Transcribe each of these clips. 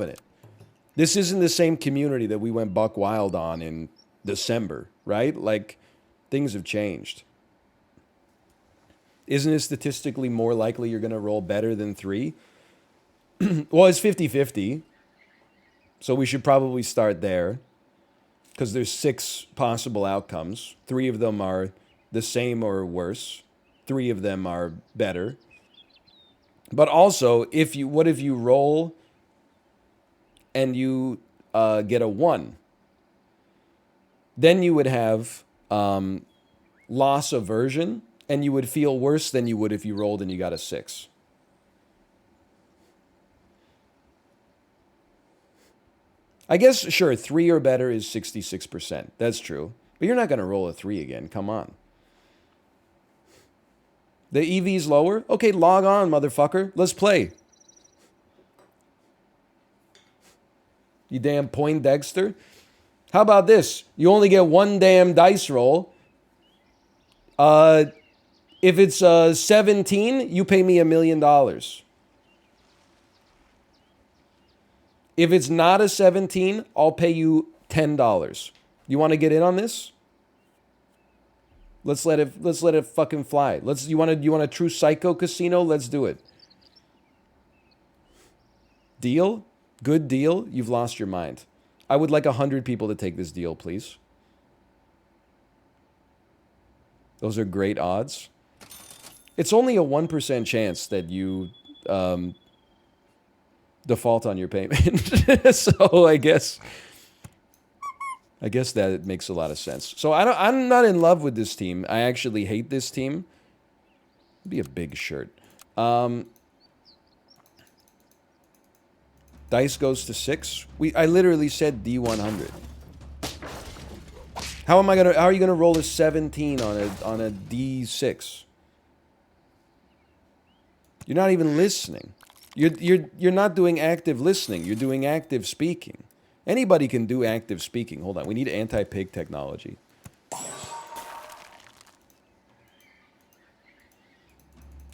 it. This isn't the same community that we went buck wild on in December, right? Like, things have changed. Isn't it statistically more likely you're going to roll better than 3? Well, it's 50-50. So we should probably start there because there's 6 possible outcomes. 3 of them are the same or worse. 3 of them are better. But also, what if you roll and you get a 1? Then you would have loss aversion, and you would feel worse than you would if you rolled and you got a 6. I guess, sure, 3 or better is 66%. That's true. But you're not going to roll a 3 again. Come on. The EV's lower? Okay, log on, motherfucker. Let's play. You damn Poindexter. How about this? You only get 1 damn dice roll. If it's 17, you pay me $1 million. If it's not a 17, I'll pay you $10. You want to get in on this? Let's let it fucking fly. You want a true psycho casino? Let's do it. Deal? Good deal? You've lost your mind. I would like 100 people to take this deal, please. Those are great odds. It's only a 1% chance that you default on your payment. So I guess that makes a lot of sense. So I'm not in love with this team. I actually hate this team. It'd be a big shirt. Dice goes to 6. I literally said D100. How are you gonna roll a 17 on a D6? You're not even listening. You're not doing active listening. You're doing active speaking. Anybody can do active speaking. Hold on. We need anti-pig technology.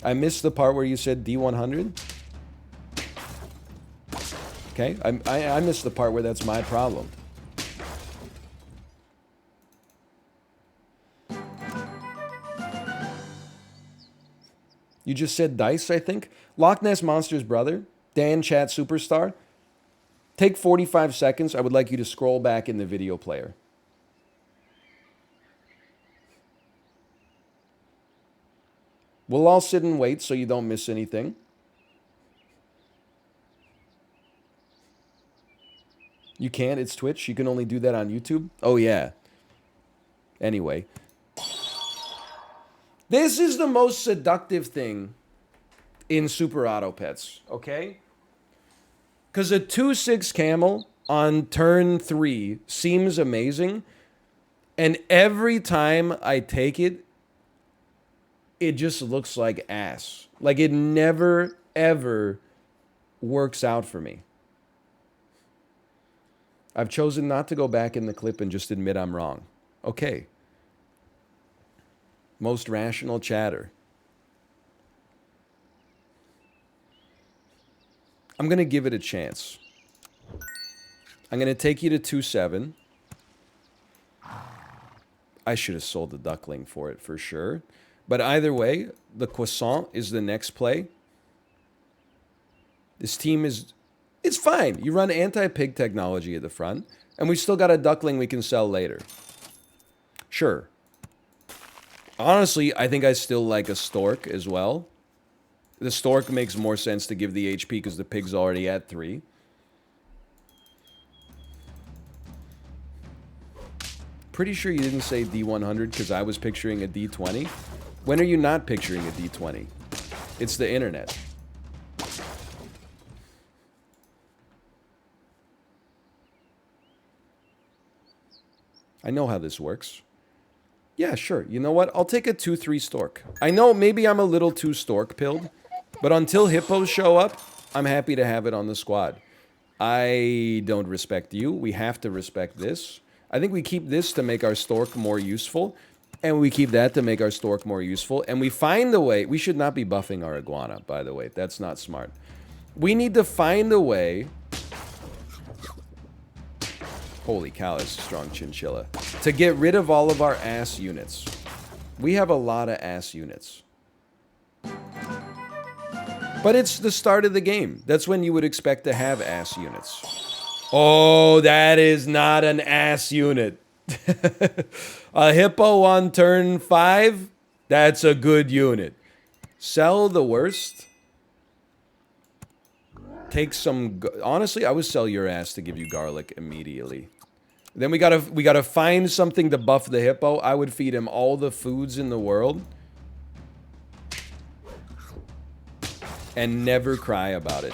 I missed the part where you said D100. Okay. I missed the part where that's my problem. You just said dice, I think. Loch Ness Monster's brother, Dan Chat Superstar. Take 45 seconds. I would like you to scroll back in the video player. We'll all sit and wait so you don't miss anything. You can't? It's Twitch? You can only do that on YouTube? Oh, yeah. Anyway. This is the most seductive thing in Super Auto Pets, okay? Because a 2-6 camel on turn 3 seems amazing. And every time I take it, it just looks like ass. Like it never, ever works out for me. I've chosen not to go back in the clip and just admit I'm wrong. Okay. Most rational chatter. I'm going to give it a chance. I'm going to take you to 2-7. I should have sold the duckling for it for sure. But either way, the croissant is the next play. This team is... It's fine. You run anti-pig technology at the front, and we still got a duckling we can sell later. Sure. Honestly, I think I still like a stork as well. The stork makes more sense to give the HP because the pig's already at 3. Pretty sure you didn't say D100 because I was picturing a D20. When are you not picturing a D20? It's the internet. I know how this works. Yeah, sure. You know what? I'll take a 2-3 stork. I know maybe I'm a little too stork-pilled, but until hippos show up, I'm happy to have it on the squad. I don't respect you. We have to respect this. I think we keep this to make our stork more useful, and we keep that to make our stork more useful, and we find a way... We should not be buffing our iguana, by the way. That's not smart. We need to find a way Holy cow, that's a strong chinchilla. To get rid of all of our ass units. We have a lot of ass units. But it's the start of the game. That's when you would expect to have ass units. Oh, that is not an ass unit. A hippo on turn 5? That's a good unit. Sell the worst. Take some... Honestly, I would sell your ass to give you garlic immediately. Then we gotta find something to buff the hippo. I would feed him all the foods in the world. And never cry about it.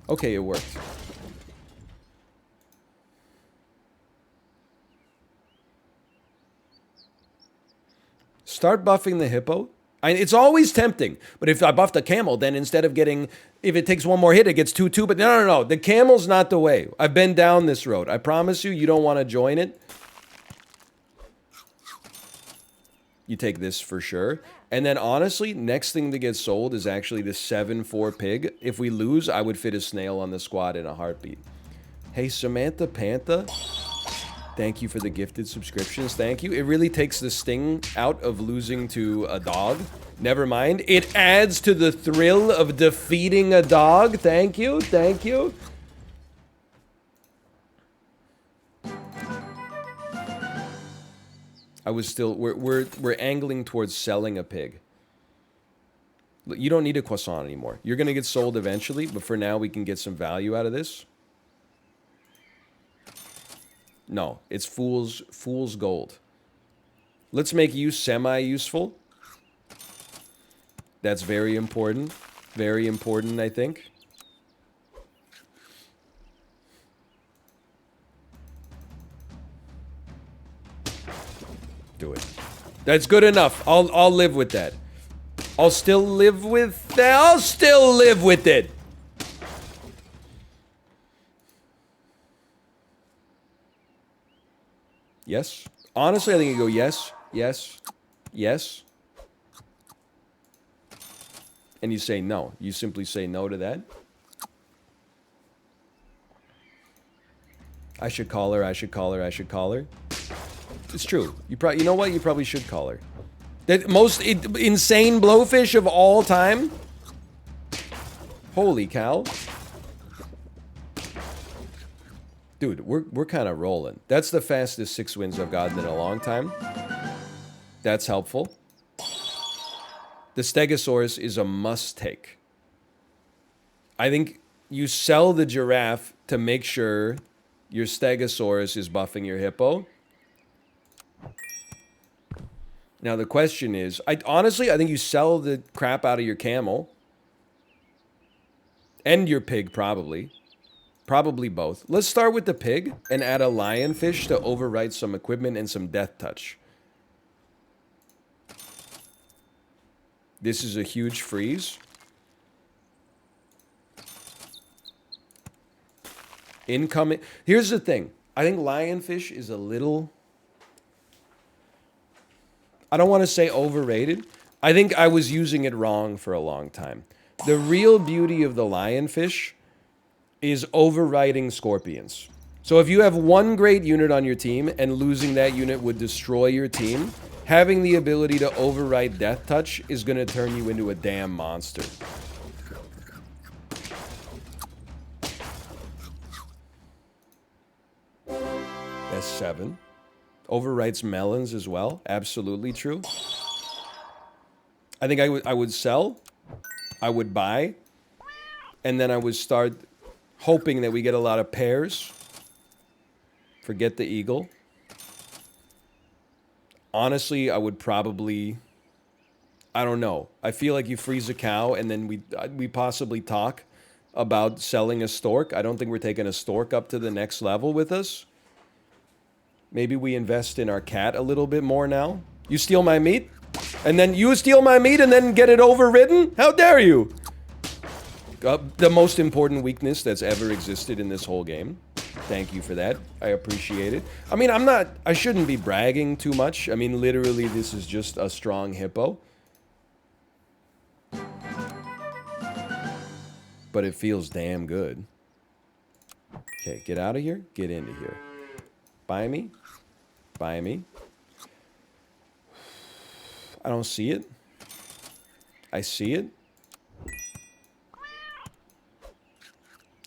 Okay, it worked. Start buffing the hippo. It's always tempting, but if I buff the camel, then instead of getting, if it takes one more hit, it gets 2-2. But no. The camel's not the way. I've been down this road. I promise you, you don't want to join it. You take this for sure. And then honestly, next thing to get sold is actually the 7-4 pig. If we lose, I would fit a snail on the squad in a heartbeat. Hey, Samantha Pantha. Thank you for the gifted subscriptions. Thank you. It really takes the sting out of losing to a dog. Never mind. It adds to the thrill of defeating a dog. Thank you. Thank you. I was still... We're angling towards selling a pig. You don't need a croissant anymore. You're going to get sold eventually, but for now we can get some value out of this. No, it's fool's gold. Let's make you semi-useful. That's very important. Very important, I think. Do it. That's good enough. I'll live with that. I'll still live with that. I'll still live with it. Yes. Honestly, I think you go yes, yes, yes. And you say no. You simply say no to that. I should call her, I should call her, I should call her. It's true. You know what? You probably should call her. That most insane blowfish of all time? Holy cow. Dude, we're kind of rolling. That's the fastest 6 wins I've gotten in a long time. That's helpful. The Stegosaurus is a must-take. I think you sell the giraffe to make sure your Stegosaurus is buffing your hippo. Now the question is, honestly, I think you sell the crap out of your camel. And your pig, probably. Probably both. Let's start with the pig and add a lionfish to overwrite some equipment and some death touch. This is a huge freeze. Incoming. Here's the thing. I think lionfish is a little... I don't want to say overrated. I think I was using it wrong for a long time. The real beauty of the lionfish is overriding scorpions. So if you have one great unit on your team and losing that unit would destroy your team, having the ability to override death touch is going to turn you into a damn monster. That's 7. Overwrites melons as well. Absolutely true. I think I would sell. I would buy. And then I would start hoping that we get a lot of pairs. Forget the eagle. Honestly, I would probably... I don't know. I feel like you freeze a cow and then we possibly talk about selling a stork. I don't think we're taking a stork up to the next level with us. Maybe we invest in our cat a little bit more now. You steal my meat? And then you steal my meat and then get it overridden? How dare you? The most important weakness that's ever existed in this whole game. Thank you for that. I appreciate it. I mean, I shouldn't be bragging too much. I mean, literally, this is just a strong hippo. But it feels damn good. Okay, get out of here. Get into here. Buy me. Buy me. I don't see it. I see it.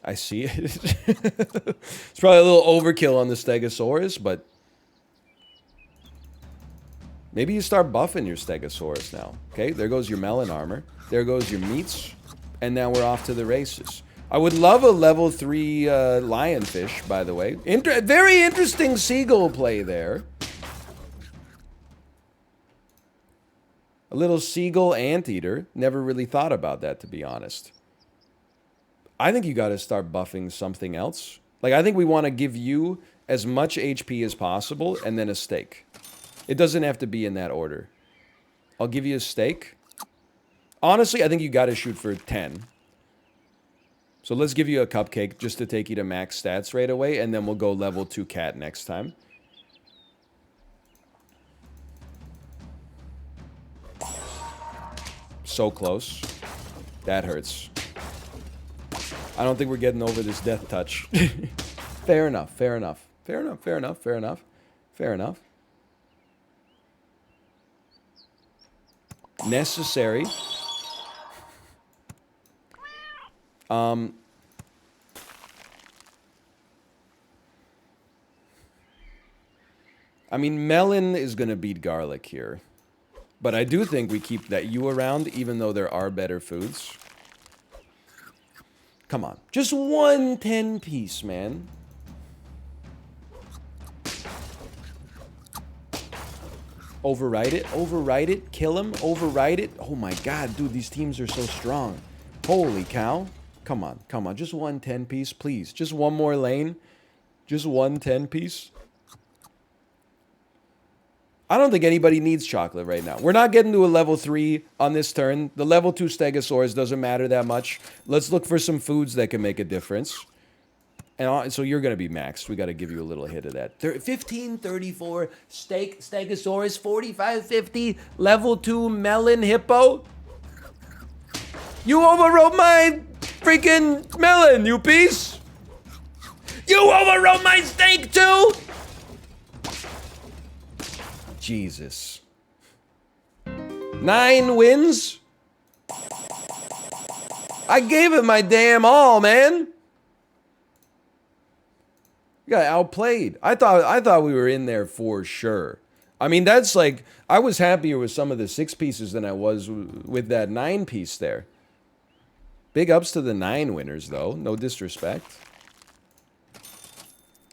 I see it. It's probably a little overkill on the Stegosaurus, but maybe you start buffing your Stegosaurus now. Okay, there goes your melon armor. There goes your meats. And now we're off to the races. I would love a level 3 lionfish, by the way. Very interesting seagull play there. A little seagull anteater. Never really thought about that, to be honest. I think you got to start buffing something else. Like, I think we want to give you as much HP as possible and then a steak. It doesn't have to be in that order. I'll give you a steak. Honestly, I think you got to shoot for 10. So let's give you a cupcake just to take you to max stats right away, and then we'll go level 2 cat next time. So close. That hurts. I don't think we're getting over this death touch. Fair enough, fair enough. Fair enough, fair enough, fair enough. Fair enough. Necessary. I mean, melon is going to beat garlic here. But I do think we keep that you around, even though there are better foods. Come on. Just one 10-piece, man. Override it. Override it. Kill him. Override it. Oh my god, dude, these teams are so strong. Holy cow. Come on. Come on. Just one 10-piece, please. Just one more lane. Just one 10-piece. I don't think anybody needs chocolate right now. We're not getting to a level 3 on this turn. The level 2 Stegosaurus doesn't matter that much. Let's look for some foods that can make a difference. And so you're going to be maxed. We got to give you a little hit of that. 1534 Stegosaurus, 4550 level 2 melon hippo. You overrode my freaking melon, you piece. You overrode my steak too. Jesus. 9 wins? I gave it my damn all, man. You got outplayed. I thought we were in there for sure. I mean, that's like, I was happier with some of the 6 pieces than I was with that 9 piece there. Big ups to the 9 winners, though. No disrespect.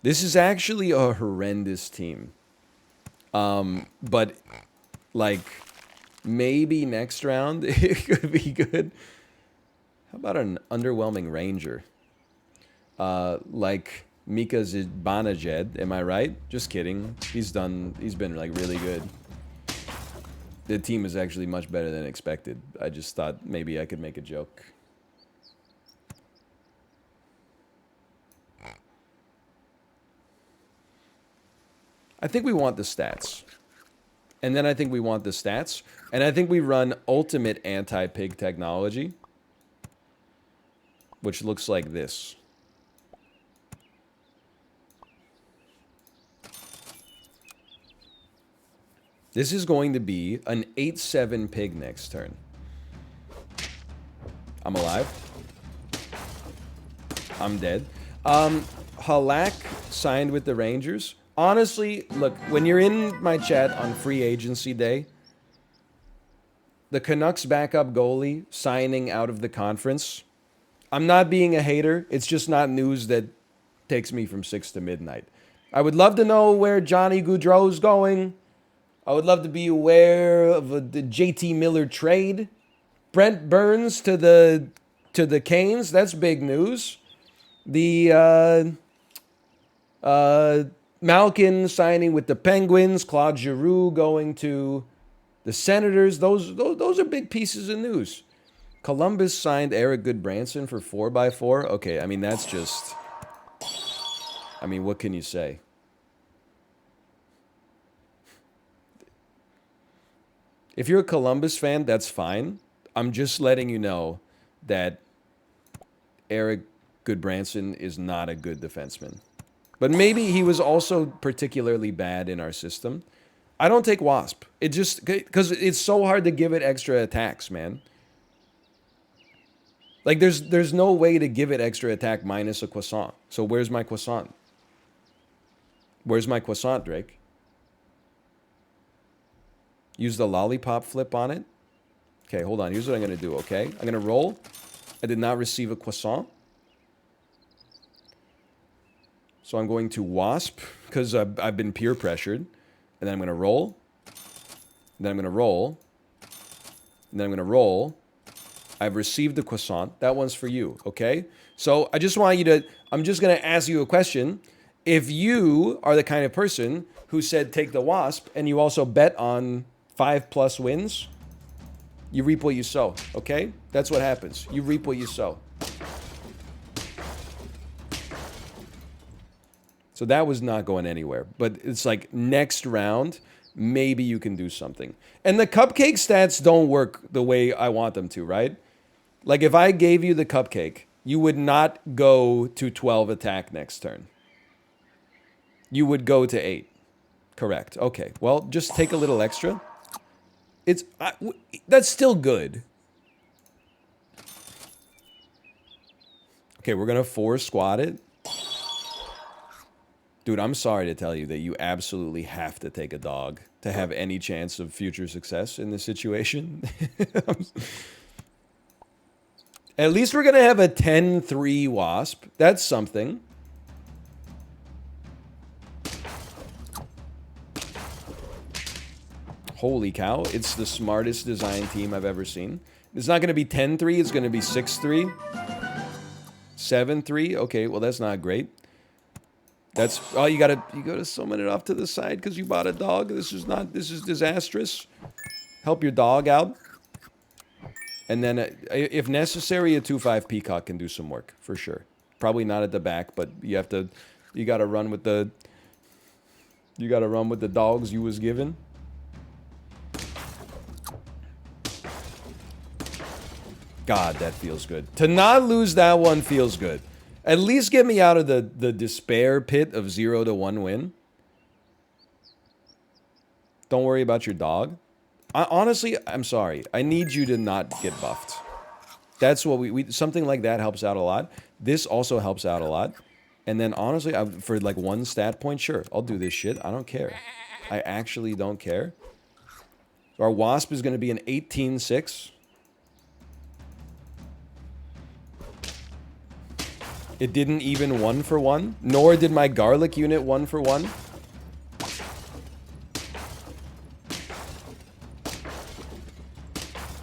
This is actually a horrendous team. But, like, maybe next round it could be good. How about an underwhelming ranger? Like Mika Zibanejad, am I right? Just kidding. He's been, like, really good. The team is actually much better than expected. I just thought maybe I could make a joke. I think we want the stats. And then I think we want the stats. And I think we run ultimate anti-pig technology. Which looks like this. This is going to be an 8-7 pig next turn. I'm alive. I'm dead. Halak signed with the Rangers. Honestly, look, when you're in my chat on free agency day, the Canucks backup goalie signing out of the conference, I'm not being a hater. It's just not news that takes me from 6 to midnight. I would love to know where Johnny Gaudreau's going. I would love to be aware of the JT Miller trade. Brent Burns to the Canes, that's big news. The Malkin signing with the Penguins, Claude Giroux going to the Senators. Those are big pieces of news. Columbus signed Eric Goodbranson for 4x4. Okay, I mean, that's just... I mean, what can you say? If you're a Columbus fan, that's fine. I'm just letting you know that Eric Good Branson is not a good defenseman. But maybe he was also particularly bad in our system. I don't take Wasp. It just... Because it's so hard to give it extra attacks, man. Like, there's no way to give it extra attack minus a croissant. So where's my croissant? Where's my croissant, Drake? Use the lollipop flip on it. Okay, hold on. Here's what I'm going to do, okay? I'm going to roll. I did not receive a croissant. So I'm going to Wasp, because I've been peer pressured. And then I'm going to roll. And then I'm going to roll. And then I'm going to roll. I've received the croissant. That one's for you, okay? So I just want you to... I'm just going to ask you a question. If you are the kind of person who said take the Wasp, and you also bet on 5+ wins, you reap what you sow, okay? That's what happens. You reap what you sow. So that was not going anywhere. But it's like next round, maybe you can do something. And the cupcake stats don't work the way I want them to, right? Like if I gave you the cupcake, you would not go to 12 attack next turn. You would go to 8. Correct. Okay. Well, just take a little extra. That's still good. Okay, we're going to 4 squad it. Dude, I'm sorry to tell you that you absolutely have to take a dog to have any chance of future success in this situation. At least we're going to have a 10-3 Wasp. That's something. Holy cow, it's the smartest design team I've ever seen. It's not going to be 10-3, it's going to be 6-3. 7-3, okay, well that's not great. That's, oh, you gotta summon it off to the side because you bought a dog. This is disastrous. Help your dog out. And then, if necessary, a 2-5 Peacock can do some work, for sure. Probably not at the back, but you gotta run with the dogs you was given. God, that feels good. To not lose that one feels good. At least get me out of the despair pit of 0-1 win. Don't worry about your dog. Honestly, I'm sorry. I need you to not get buffed. That's what something like that helps out a lot. This also helps out a lot. And then honestly, for like 1 stat point, sure, I'll do this shit. I don't care. I actually don't care. So our Wasp is going to be an 18-6. It didn't even 1-for-1, nor did my garlic unit 1-for-1.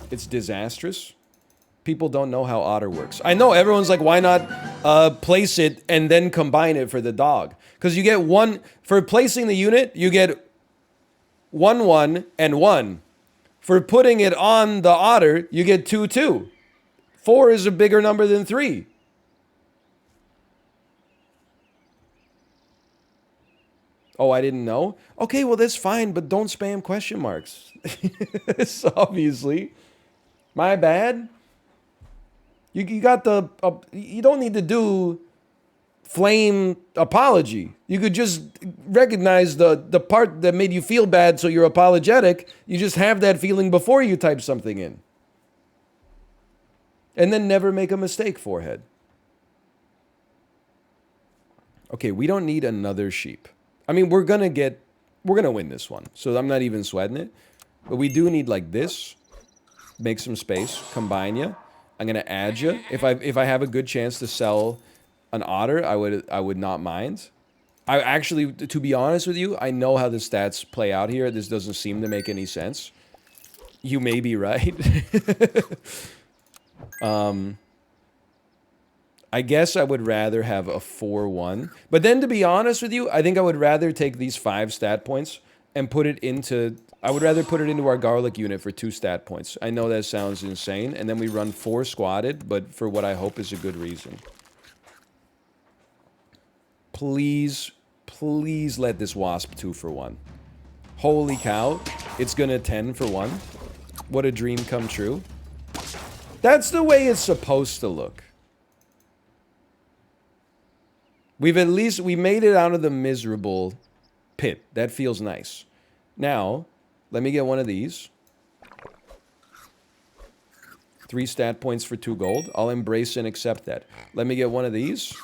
It's disastrous. People don't know how otter works. I know, everyone's like, why not place it and then combine it for the dog? Because you get one, for placing the unit, you get 1-1 and 1. For putting it on the otter, you get 2-2. 4 is a bigger number than 3. Oh, I didn't know? Okay, well, that's fine, but don't spam question marks. It's obviously. My bad. You got the... you don't need to do flame apology. You could just recognize the part that made you feel bad so you're apologetic. You just have that feeling before you type something in. And then never make a mistake, forehead. Okay, we don't need another sheep. I mean, we're gonna win this one, so I'm not even sweating it. But we do need like this. Make some space, combine you. I'm gonna add you. If I have a good chance to sell an otter, I would not mind. I actually, to be honest with you, I know how the stats play out here. This doesn't seem to make any sense. You may be right. I guess I would rather have a 4-1. But then, to be honest with you, I think I would rather take these 5 stat points and put it into... I would rather put it into our garlic unit for 2 stat points. I know that sounds insane. And then we run 4 squatted, but for what I hope is a good reason. Please, please let this Wasp 2-for-1. Holy cow. It's gonna 10-for-1. What a dream come true. That's the way it's supposed to look. We made it out of the miserable pit. That feels nice. Now, let me get one of these. 3 stat points for 2 gold. I'll embrace and accept that. Let me get one of these.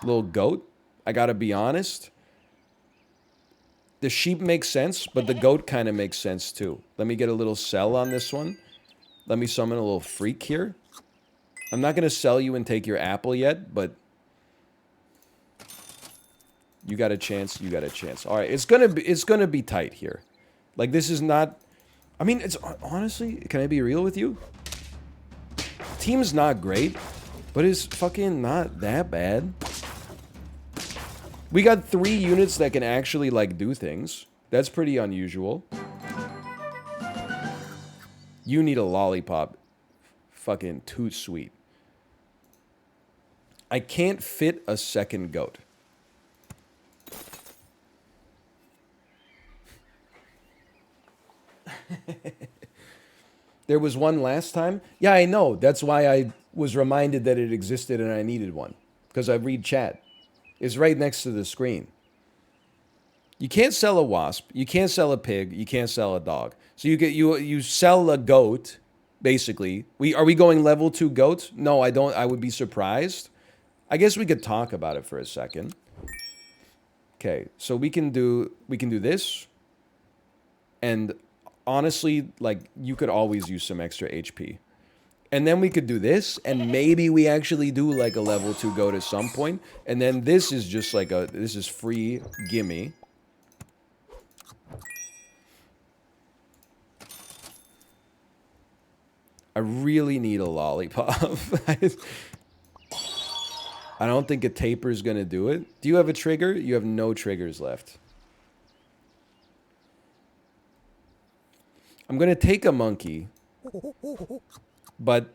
Little goat. I gotta be honest. The sheep makes sense, but the goat kind of makes sense too. Let me get a little sell on this one. Let me summon a little freak here. I'm not gonna sell you and take your apple yet, but you got a chance. You got a chance. All right, it's gonna be tight here. Like this is not. I mean, it's honestly. Can I be real with you? Team's not great, but it's fucking not that bad. We got 3 units that can actually, like, do things. That's pretty unusual. You need a lollipop. Fucking too sweet. I can't fit a second goat. There was one last time. Yeah, I know. That's why I was reminded that it existed and I needed one. Because I read chat. It's right next to the screen. You can't sell a wasp. You can't sell a pig. You can't sell a dog. So you sell a goat, basically. Are we going level 2 goats? No, I don't. I would be surprised. I guess we could talk about it for a second. Okay, so we can do this. And honestly, like, you could always use some extra HP. And then we could do this, and maybe we actually do like a level 2 goat at some point. And then this is just like this is free gimme. I really need a lollipop. I don't think a taper is gonna do it. Do you have a trigger? You have no triggers left. I'm gonna take a monkey. But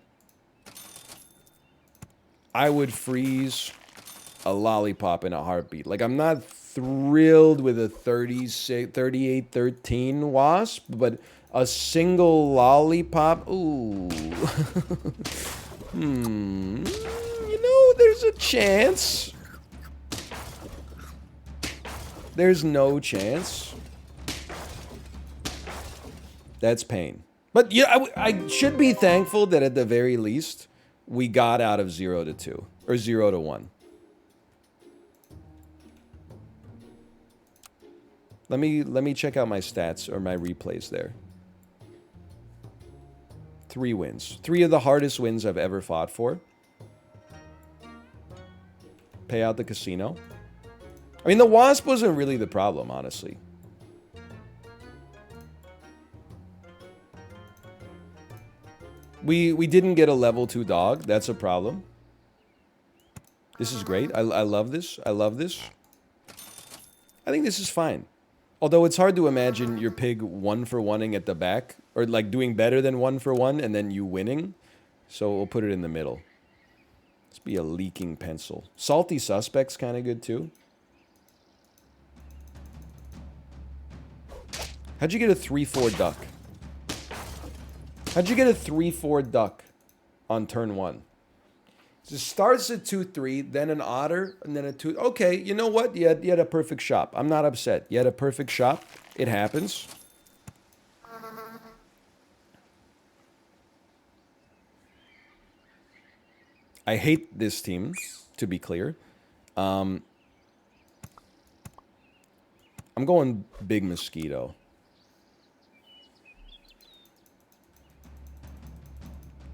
I would freeze a lollipop in a heartbeat. Like, I'm not thrilled with a 38-13 wasp, but a single lollipop, ooh. You know, there's a chance. There's no chance. That's pain. But yeah, I should be thankful that at the very least, we got out of 0 to 2. Or 0 to 1. Let me check out my stats or my replays there. 3 wins. 3 of the hardest wins I've ever fought for. Pay out the casino. I mean, the wasp wasn't really the problem, honestly. We didn't get a level 2 dog. That's a problem. This is great. I love this. I love this. I think this is fine. Although it's hard to imagine your pig 1-for-1ing at the back. Or like doing better than 1-for-1 and then you winning. So we'll put it in the middle. Let's be a leaking pencil. Salty Suspect's kind of good too. How'd you get a 3-4 duck? How'd you get a 3-4 duck on turn 1? So it starts at 2-3, then an otter, and then a 2. Okay, you know what? You had a perfect shop. I'm not upset. You had a perfect shop. It happens. I hate this team, to be clear. I'm going big mosquito.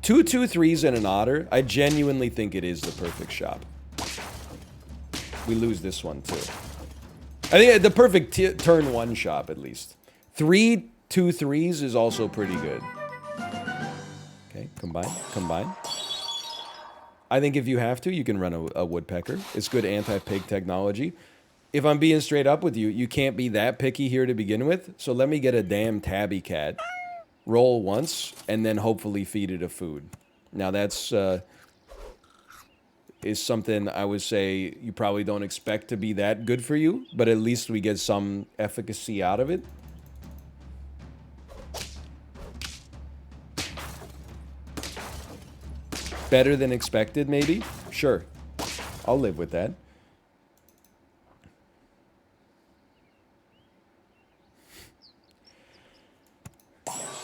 2 2-3s and an otter. I genuinely think it is the perfect shop. We lose this one too. I think the perfect turn 1 shop at least. 3 2-3s is also pretty good. Okay, combine. I think if you have to, you can run a woodpecker. It's good anti-pig technology. If I'm being straight up with you, you can't be that picky here to begin with. So let me get a damn tabby cat. Roll once, and then hopefully feed it a food. Now that's is something I would say you probably don't expect to be that good for you, but at least we get some efficacy out of it. Better than expected, maybe? Sure. I'll live with that.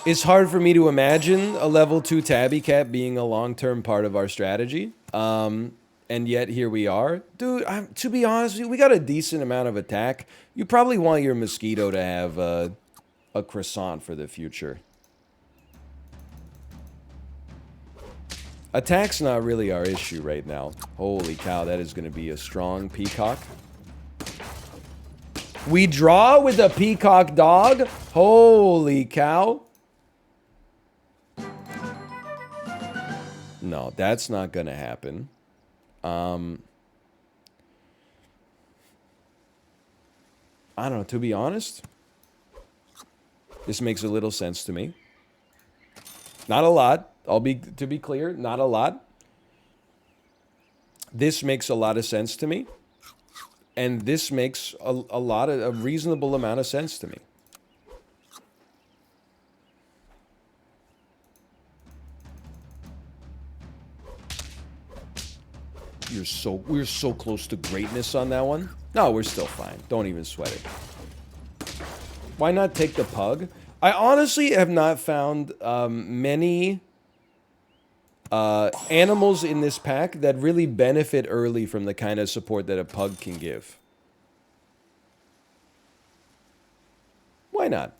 It's hard for me to imagine a level 2 tabby cat being a long-term part of our strategy. And yet here we are. Dude, to be honest with you, we got a decent amount of attack. You probably want your mosquito to have a croissant for the future. Attack's not really our issue right now. Holy cow, that is going to be a strong peacock. We draw with a peacock dog? Holy cow. No, that's not going to happen. I don't know, to be honest, this makes a little sense to me. Not a lot. To be clear, not a lot. This makes a lot of sense to me. And this makes a reasonable amount of sense to me. We're so close to greatness on that one. No, we're still fine. Don't even sweat it. Why not take the pug? I honestly have not found many animals in this pack that really benefit early from the kind of support that a pug can give. Why not?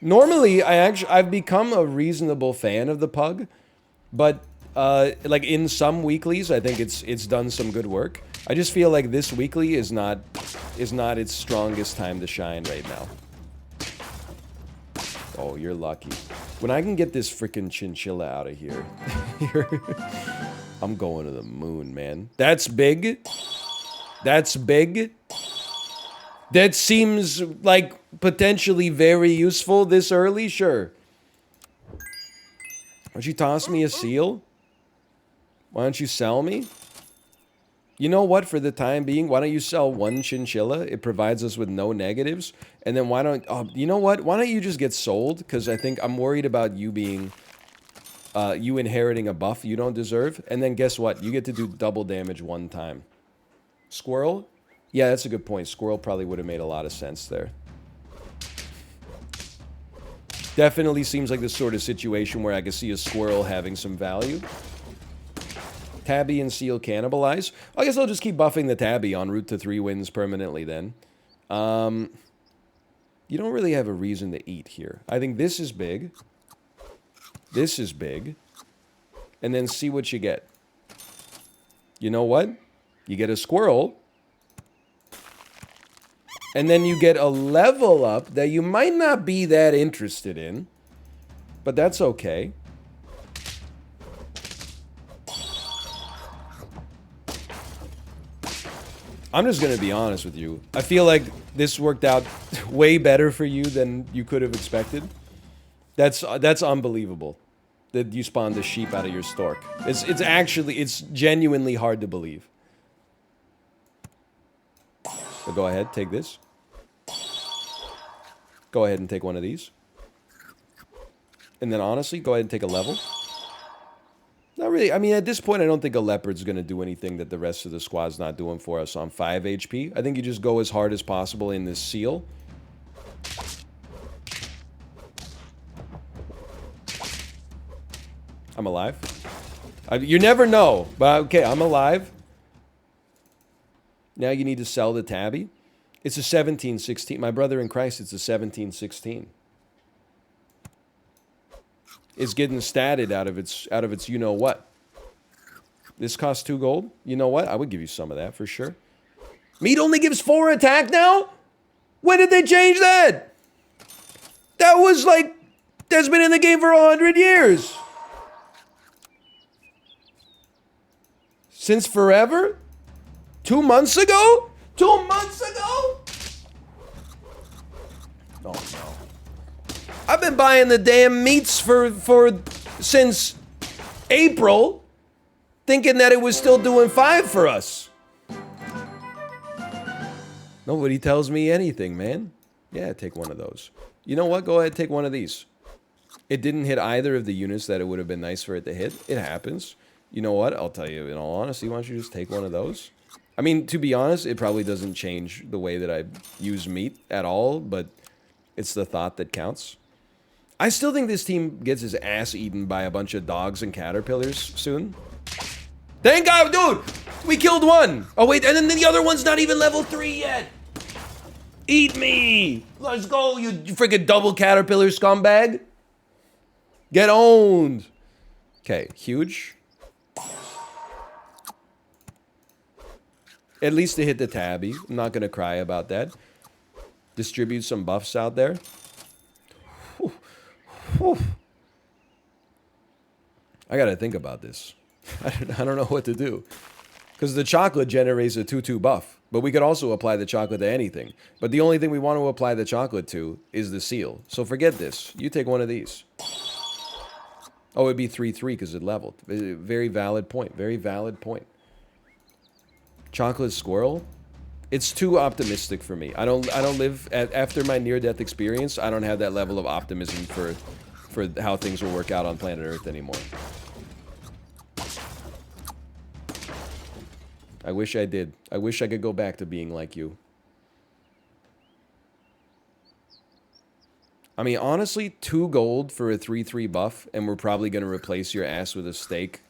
Normally, I've become a reasonable fan of the pug, but like in some weeklies, I think it's done some good work. I just feel like this weekly is not its strongest time to shine right now. Oh, you're lucky. When I can get this freaking chinchilla out of here, I'm going to the moon, man. That's big. That's big. That seems like potentially very useful this early, sure. Why don't you toss me a seal? Why don't you sell me? You know what, for the time being, why don't you sell one chinchilla? It provides us with no negatives. And then why don't... Oh, you know what? Why don't you just get sold? Because I think I'm worried about you being... you inheriting a buff you don't deserve. And then guess what? You get to do double damage one time. Squirrel? Yeah, that's a good point. Squirrel probably would have made a lot of sense there. Definitely seems like the sort of situation where I could see a squirrel having some value. Tabby and seal cannibalize. I guess I'll just keep buffing the tabby en route to 3 wins permanently then. You don't really have a reason to eat here. I think this is big. This is big. And then see what you get. You know what? You get a squirrel. And then you get a level up that you might not be that interested in. But that's okay. I'm just going to be honest with you. I feel like this worked out way better for you than you could have expected. That's unbelievable that you spawned a sheep out of your stork. It's genuinely hard to believe. So go ahead, take this. Go ahead and take one of these. And then honestly, go ahead and take a level. Not really. I mean, at this point, I don't think a leopard's going to do anything that the rest of the squad's not doing for us on 5 HP. I think you just go as hard as possible in this seal. I'm alive. You never know. But okay, I'm alive. Now you need to sell the tabby. It's a 1716. My brother in Christ, it's a 1716. Is getting statted out of its you know what. This costs 2 gold. You know what? I would give you some of that for sure. Meat only gives 4 attack now? When did they change that? That was like, that's been in the game for 100 years. Since forever? 2 months ago? 2 months ago? Oh no. I've been buying the damn meats since April, thinking that it was still doing 5 for us. Nobody tells me anything, man. Yeah, take one of those. You know what? Go ahead, take one of these. It didn't hit either of the units that it would have been nice for it to hit. It happens. You know what? I'll tell you, in all honesty, why don't you just take one of those? I mean, to be honest, it probably doesn't change the way that I use meat at all, but it's the thought that counts. I still think this team gets his ass eaten by a bunch of dogs and caterpillars soon. Thank God, dude! We killed one! Oh, wait, and then the other one's not even level 3 yet! Eat me! Let's go, you freaking double caterpillar scumbag! Get owned! Okay, huge. At least to hit the tabby. I'm not gonna cry about that. Distribute some buffs out there. Whew. Whew. I gotta think about this. I don't know what to do. Because the chocolate generates a 2-2 buff. But we could also apply the chocolate to anything. But the only thing we want to apply the chocolate to is the seal. So forget this. You take one of these. Oh, it'd be 3-3 because it leveled. Very valid point. Very valid point. Chocolate squirrel? It's too optimistic for me. I don't live after my near-death experience. I don't have that level of optimism for how things will work out on planet Earth anymore. I wish I did. I wish I could go back to being like you. I mean, honestly, 2 gold for a 3-3 buff, and we're probably going to replace your ass with a steak.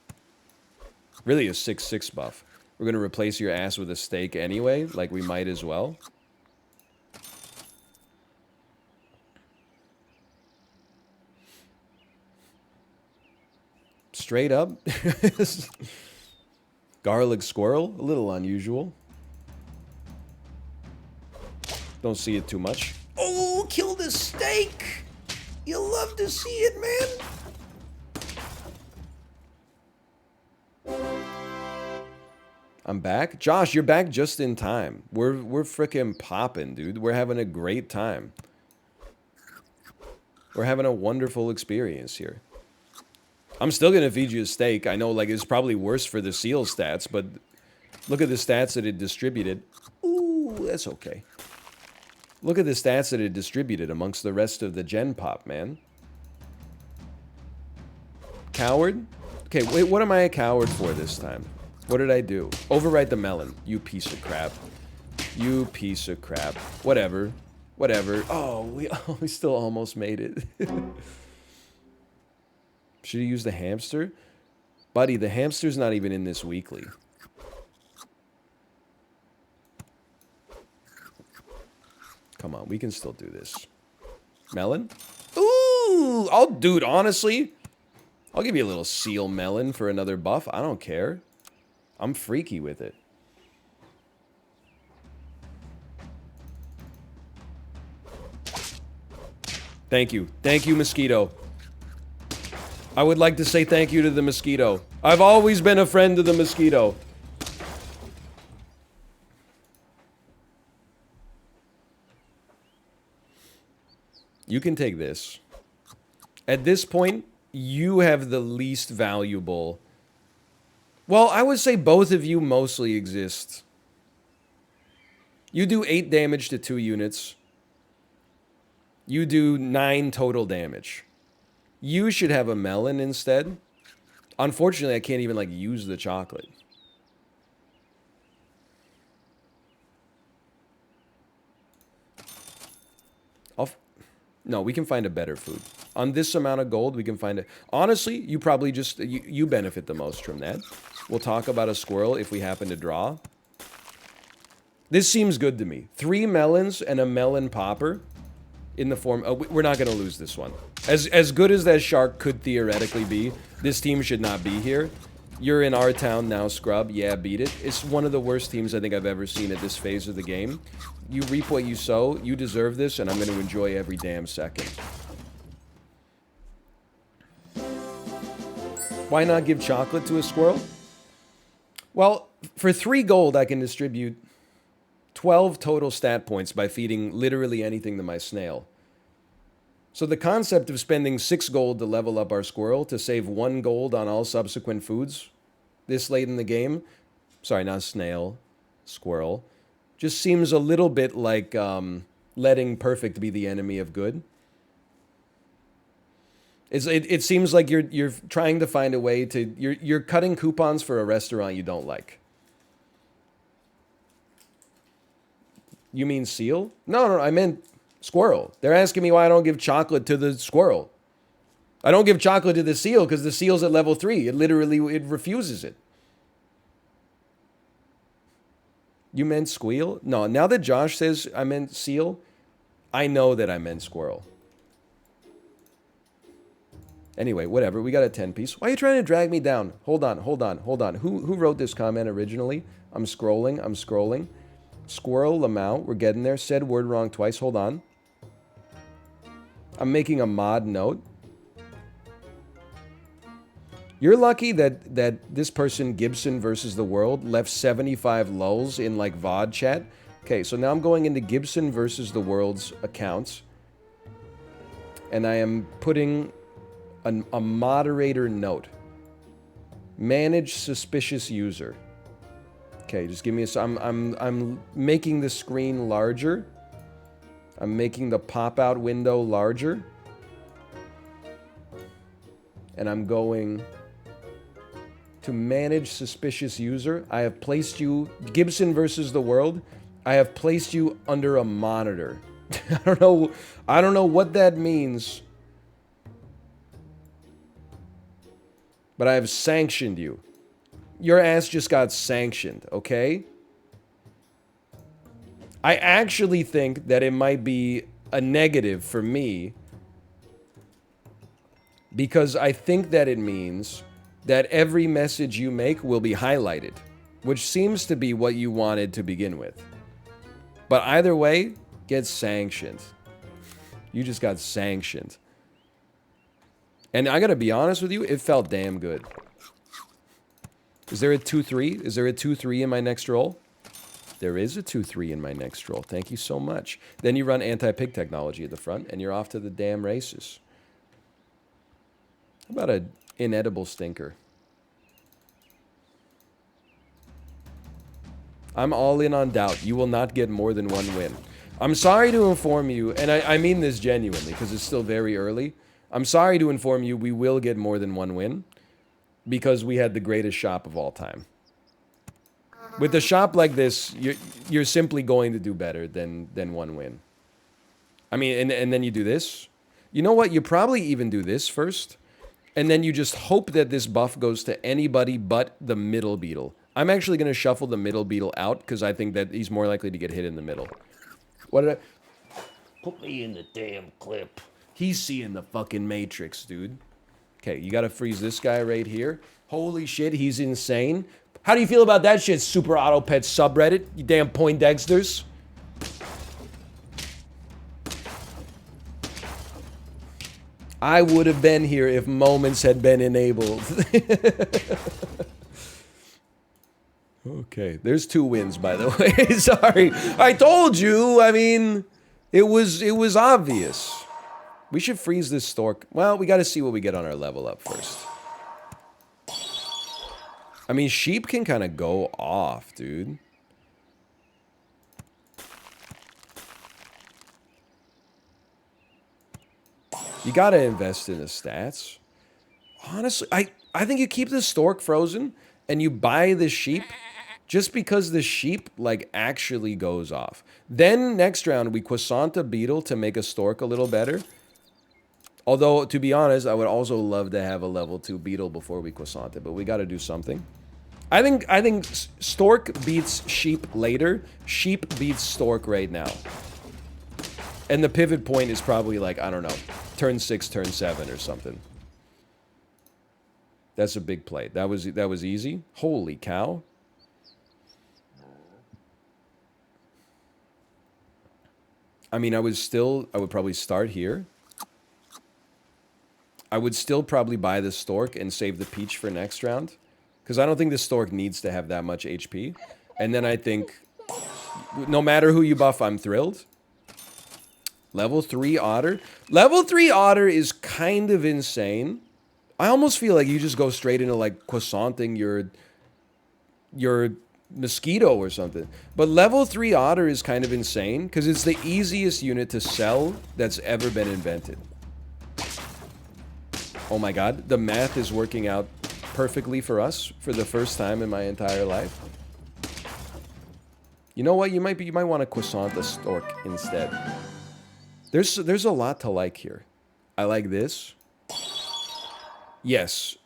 Really, a 6-6 buff. We're going to replace your ass with a steak anyway, like we might as well. Straight up. Garlic squirrel, a little unusual. Don't see it too much. Oh, kill the steak! You love to see it, man. I'm back. Josh, you're back just in time. We're frickin' popping, dude. We're having a great time. We're having a wonderful experience here. I'm still gonna feed you a steak. I know, like, it's probably worse for the seal stats, but look at the stats that it distributed. Ooh, that's okay. Look at the stats that it distributed amongst the rest of the gen pop, man. Coward? Okay, wait, what am I a coward for this time? What did I do? Overwrite the melon. You piece of crap. You piece of crap. Whatever. Whatever. Oh, we still almost made it. Should have used the hamster? Buddy, the hamster's not even in this weekly. Come on, we can still do this. Melon? Ooh! Oh, dude, honestly, I'll give you a little seal melon for another buff. I don't care. I'm freaky with it. Thank you. Thank you, mosquito. I would like to say thank you to the mosquito. I've always been a friend to the mosquito. You can take this. At this point, you have the least valuable... Well, I would say both of you mostly exist. You do 8 damage to 2 units. You do 9 total damage. You should have a melon instead. Unfortunately, I can't even, like, use the chocolate. No, we can find a better food. On this amount of gold, we can find it. Honestly, you probably just... You benefit the most from that. We'll talk about a squirrel if we happen to draw. This seems good to me. 3 melons and a melon popper in the form... Oh, we're not going to lose this one. As good as that shark could theoretically be, this team should not be here. You're in our town now, scrub. Yeah, beat it. It's one of the worst teams I think I've ever seen at this phase of the game. You reap what you sow. You deserve this, and I'm going to enjoy every damn second. Why not give chocolate to a squirrel? Well, for 3 gold, I can distribute 12 total stat points by feeding literally anything to my snail. So the concept of spending 6 gold to level up our squirrel to save 1 gold on all subsequent foods this late in the game, sorry, not snail, squirrel, just seems a little bit like letting perfect be the enemy of good. It seems like you're trying to find a way to you're cutting coupons for a restaurant you don't like. You mean seal? No, I meant squirrel. They're asking me why I don't give chocolate to the squirrel. I don't give chocolate to the seal because the seal's at level 3. It refuses it. You meant squeal? No, now that Josh says I meant seal, I know that I meant squirrel. Anyway, whatever. We got a 10-piece. Why are you trying to drag me down? Hold on. Who wrote this comment originally? I'm scrolling. Squirrel Lamau. We're getting there. Said word wrong twice. Hold on. I'm making a mod note. You're lucky that this person, Gibson versus the World, left 75 lulls in like VOD chat. Okay, so now I'm going into Gibson versus the World's accounts. And I am putting a moderator note. Manage suspicious user. Okay, just give me a... I'm making the screen larger. I'm making the pop-out window larger. And I'm going... to manage suspicious user. I have placed you, Gibson versus the World, I have placed you under a monitor. I don't know what that means. But I have sanctioned you. Your ass just got sanctioned, okay? I actually think that it might be a negative for me because I think that it means that every message you make will be highlighted, which seems to be what you wanted to begin with. But either way, get sanctioned. You just got sanctioned. And I gotta be honest with you, it felt damn good. Is there a 2-3? Is there a 2-3 in my next roll? There is a 2-3 in my next roll. Thank you so much. Then you run anti-pig technology at the front, and you're off to the damn races. How about an inedible stinker? I'm all in on doubt. You will not get more than 1 win. I'm sorry to inform you, and I mean this genuinely, because it's still very early. I'm sorry to inform you we will get more than 1 win, because we had the greatest shop of all time. With a shop like this, you're simply going to do better than 1 win. I mean, and then you do this. You know what? You probably even do this first. And then you just hope that this buff goes to anybody but the middle beetle. I'm actually going to shuffle the middle beetle out because I think that he's more likely to get hit in the middle. What did I... Put me in the damn clip. He's seeing the fucking Matrix, dude. Okay, you got to freeze this guy right here. Holy shit, he's insane. How do you feel about that shit, Super Auto Pet subreddit? You damn Poindexters. I would have been here if moments had been enabled. Okay, there's 2 wins, by the way. Sorry. I told you. I mean, it was obvious. We should freeze this stork. Well, we got to see what we get on our level up first. I mean, sheep can kind of go off, dude. You got to invest in the stats. Honestly, I think you keep the stork frozen and you buy the sheep just because the sheep, like, actually goes off. Then, next round, we croissant a beetle to make a stork a little better. Although, to be honest, I would also love to have a level 2 beetle before we croissant it, but we got to do something. I think stork beats sheep later. Sheep beats stork right now. And the pivot point is probably like, I don't know, turn 6, turn 7 or something. That's a big play. That was easy. Holy cow. I mean, I would probably start here. I would still probably buy the stork and save the peach for next round. Because I don't think the stork needs to have that much HP. And then I think, no matter who you buff, I'm thrilled. Level 3 otter. Level 3 otter is kind of insane. I almost feel like you just go straight into, like, croissanting your mosquito or something. But level 3 otter is kind of insane because it's the easiest unit to sell that's ever been invented. Oh my god, the math is working out perfectly for us for the first time in my entire life. You know what? You might want to croissant the stork instead. There's a lot to like here. I like this. Yes,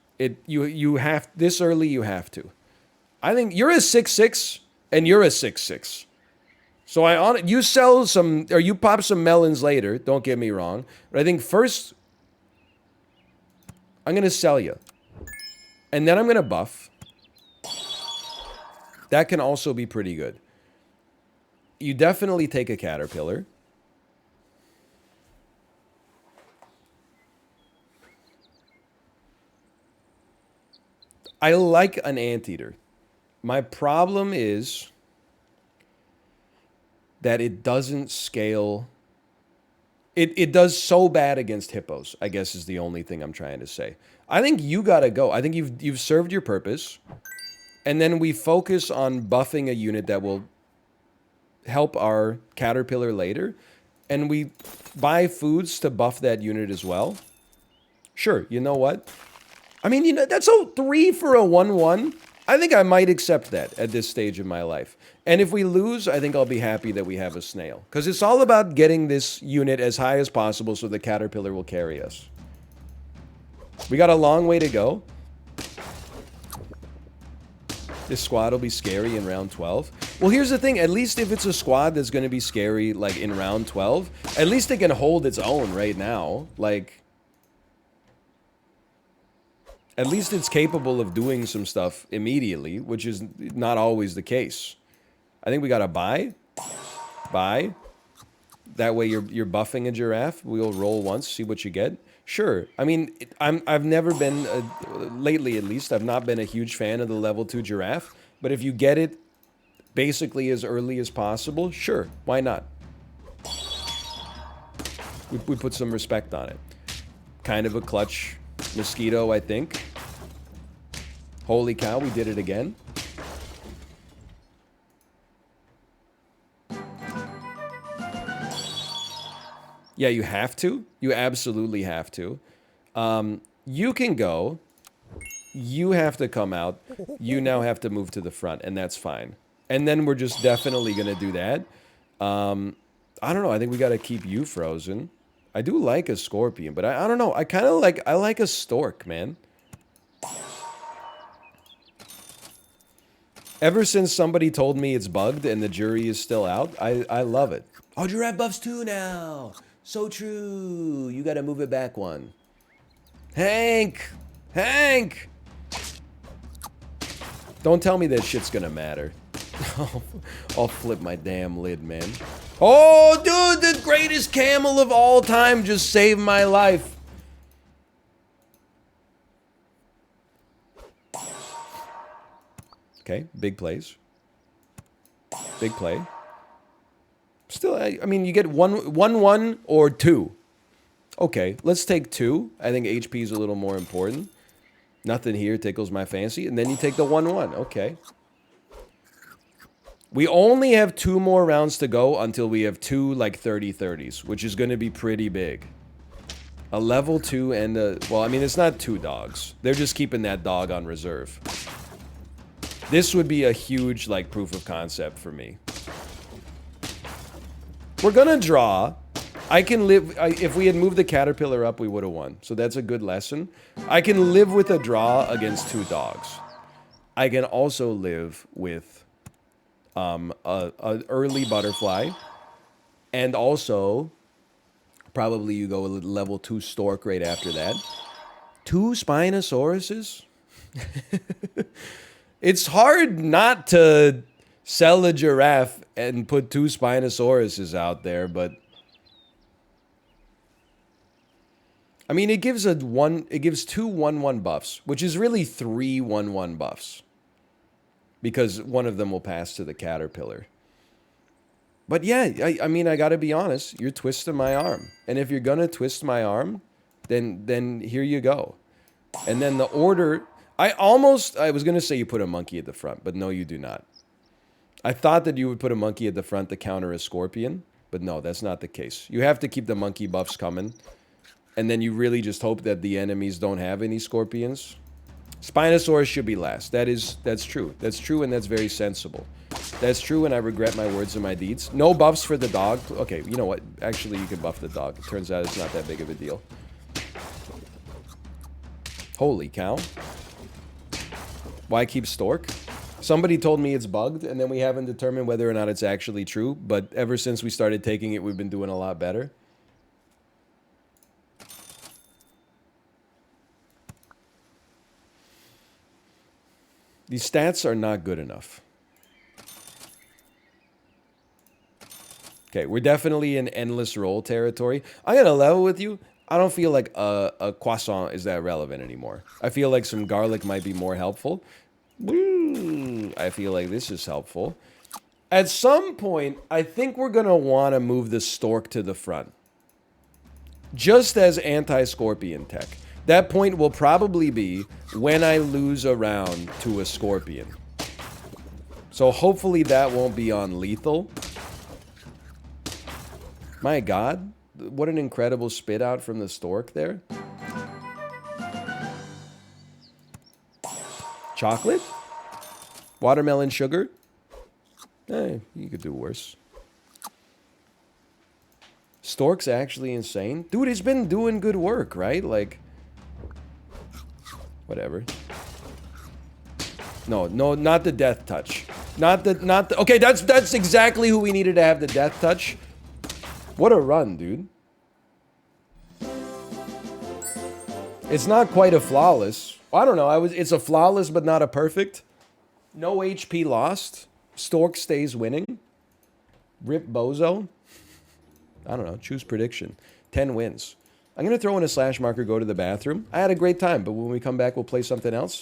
you have this early. You have to. I think you're a 6-6 and you're a 6-6. So you sell some or you pop some melons later. Don't get me wrong, but I think first I'm gonna sell you, and then I'm gonna buff. That can also be pretty good. You definitely take a caterpillar. I like an anteater. My problem is that it doesn't scale. It does so bad against hippos, I guess is the only thing I'm trying to say. I think you gotta go. I think you've served your purpose. And then we focus on buffing a unit that will help our caterpillar later. And we buy foods to buff that unit as well. Sure, you know what? I mean, you know, that's a 3 for a 1-1. I think I might accept that at this stage of my life. And if we lose, I think I'll be happy that we have a snail. Because it's all about getting this unit as high as possible so the caterpillar will carry us. We got a long way to go. This squad will be scary in round 12. Well, here's the thing. At least if it's a squad that's going to be scary, like, in round 12, at least it can hold its own right now. Like, at least it's capable of doing some stuff immediately, which is not always the case. I think we got to buy. Buy. That way you're buffing a giraffe. We'll roll once, see what you get. Sure. I mean, I've never been, lately at least, I've not been a huge fan of the level 2 giraffe. But if you get it basically as early as possible, sure. Why not? We put some respect on it. Kind of a clutch mosquito, I think. Holy cow, we did it again. Yeah, you have to. You absolutely have to. You can go. You have to come out. You now have to move to the front, and that's fine. And then we're just definitely going to do that. I don't know. I think we got to keep you frozen. I do like a scorpion, but I don't know. I kind of like... I like a stork, man. Ever since somebody told me it's bugged and the jury is still out, I love it. Oh, giraffe buffs 2 now. So true. You got to move it back 1. Hank! Hank! Don't tell me that shit's gonna matter. I'll flip my damn lid, man. Oh, dude, the greatest camel of all time just saved my life. Okay, big plays. Big play. Still, I mean, you get 1-1 or 2. Okay, let's take 2. I think HP is a little more important. Nothing here tickles my fancy. And then you take the 1-1. Okay. We only have 2 more rounds to go until we have 2, like, 30-30s, which is going to be pretty big. A level 2 and a... Well, I mean, it's not 2 dogs. They're just keeping that dog on reserve. This would be a huge, like, proof of concept for me. We're gonna draw. I can live... if we had moved the caterpillar up, we would have won. So that's a good lesson. I can live with a draw against 2 dogs. I can also live with an early butterfly. And also, probably you go with level 2 stork right after that. 2 Spinosauruses? It's hard not to sell a giraffe and put 2 Spinosauruses out there, but... I mean, it gives 2 1-1 buffs, which is really 3 1-1 buffs. Because one of them will pass to the caterpillar. But yeah, I mean, I gotta be honest, you're twisting my arm. And if you're gonna twist my arm, then here you go. And then the order... I was gonna say you put a monkey at the front, but no, you do not. I thought that you would put a monkey at the front to counter a scorpion, but no, that's not the case. You have to keep the monkey buffs coming. And then you really just hope that the enemies don't have any scorpions. Spinosaurus should be last. That's true. That's true, and that's very sensible. That's true, and I regret my words and my deeds. No buffs for the dog. Okay, you know what? Actually, you can buff the dog. It turns out it's not that big of a deal. Holy cow. Why keep Stork? Somebody told me it's bugged, and then we haven't determined whether or not it's actually true. But ever since we started taking it, we've been doing a lot better. These stats are not good enough. Okay, we're definitely in endless roll territory. I'm gonna level with you. I don't feel like a croissant is that relevant anymore. I feel like some garlic might be more helpful. Woo! I feel like this is helpful. At some point, I think we're gonna want to move the stork to the front. Just as anti-scorpion tech. That point will probably be when I lose a round to a scorpion. So hopefully that won't be on lethal. My god, what an incredible spit out from the stork there. Chocolate? Watermelon sugar? Eh, you could do worse. Stork's actually insane. Dude, it's been doing good work, right? Like, whatever. No, not the death touch. Not the, okay, that's exactly who we needed to have the death touch. What a run, dude. It's not quite a flawless. I don't know, it's a flawless but not a perfect. No HP lost. Stork stays winning. Rip Bozo. I don't know, choose prediction. 10 wins. I'm going to throw in a slash marker, go to the bathroom. I had a great time, but when we come back, we'll play something else.